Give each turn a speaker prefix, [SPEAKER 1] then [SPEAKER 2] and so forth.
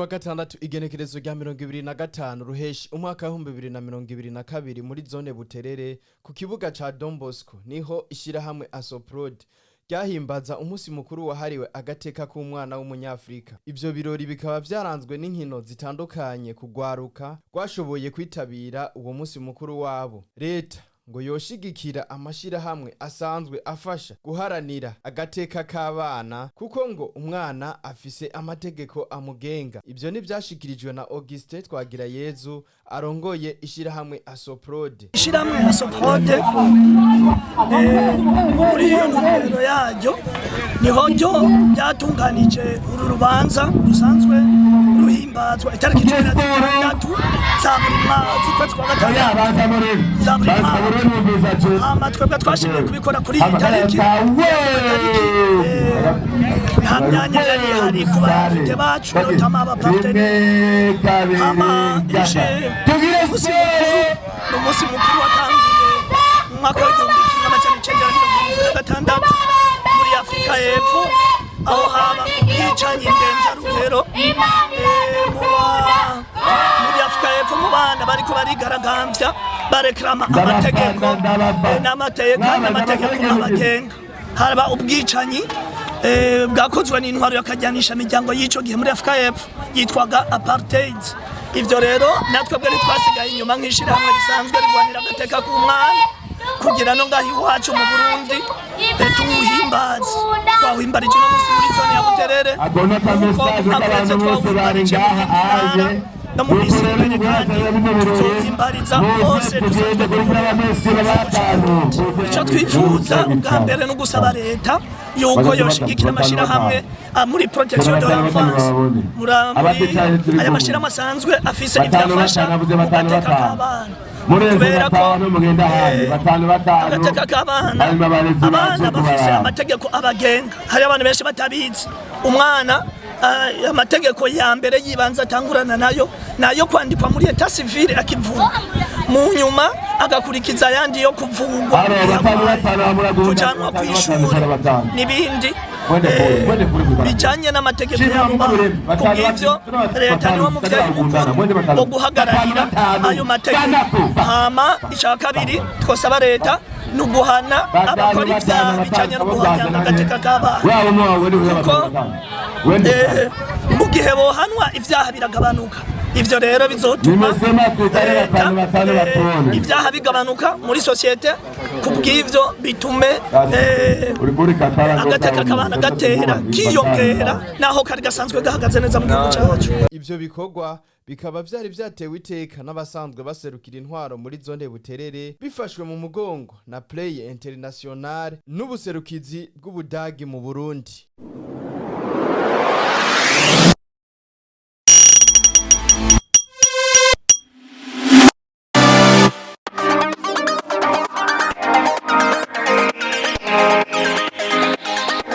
[SPEAKER 1] wa gatandatu igenekerezo rya 2025 ruheshi umwaka wa 2022 muri zone Buterere ku kibuga ca Don Bosco niho ishirahamwe Asoprod ryahimbaza umunsi mukuru wahariwe agateka k'umwana w'umunyafrika. Ivyo birori bikaba vyaranzwe n'inkino zitandukanye kugwaruka rwashoboye kwitabira uwo munsi mukuru wabo. Leta ngo yoshigikira amashirahamwe asanzwe afasha guharanira agateka k'abana kuko ngo umwana afise amategeko amugenga. Ivyo ni vyashikirijwe na Augustin Twagirayezu arongoye ishirahamwe Asoprod.
[SPEAKER 2] Ishirahamwe Asoprod muri iyo ntumbero yaryo niho ryo ryatunganije uru rubanza rusanzwe ruhimbazwa itariki 16 za buri mwaka kwa gatandatu twebwe twashimye kubikora kuri iyi tariki nta myanya yari ihari ku bafite bacu notama abaparteneri umunsi mukuru watangiye mu mwaka w'1996 muri Afrika y'Epfo aho haba ubwicanyi ndenzarugero muri Afrika y'Epfo mu bana bariko barigaragambya barekrama amategeko n'amategeko abagenga. Haraba ubwicanyi bwakozwe n'intwaro yakajyanisha imiryango y'ico gihe muri Afrika y'Epfo yitwaga apartheid. Ivyo rero natwe bwe twasigaye inyuma nk'ishirahamwe risanzwe rigwanira agateka k'umwana kugira no ngahi wacu mu Burundi tuwuhimbaze twawimbarije no musi muri zone ya Buterere akonetse twawimbarije no mu misiri kandi tuzohimbariza hose icyo twifuza ubwa mbere no gusaba leta yuko yoshigikira amashirahamwe muri protection de l'enfance muri aya mashirahamwe asanzwe afise ibyafasha mu gateka k'abana kubera ko agateka k'abana abana bafise amategeko abagenga. Hari abantu benshi batabizi umwana amategeko ya mbere yibanza atangurana nayo kwandikwa muri etat civile akivuka mu nyuma agakurikiza yandi yo kuvugwa kujanwa kw'ishuri n'ibindi bijanye n'amategeko y'abo. Kubw'ivyo leta niwo muvyeyi mukuru wo guhagararira ayo mategeko. Hama ica kabiri twosaba leta nuguhana abakora ivyaha bijanye no guhana agateka k'abana kuko mu gihe bohanwa ivyaha biragabanuka. Ivyo rero bizotuma ivyaha bigabanuka muri societe. Kubw'ivyo bitume agateka k'abana gatera kiyongera naho kari gasanzwe gahagaze neza mu gihugu cyacu.
[SPEAKER 1] Ivyo bikorwa bikaba vyari vyatewe iteka n'abasanzwe baserukira intwaro muri zone Buterere bifashwe mu mugongo na Play International n'ubuserukizi bw'Ubudagi mu Burundi.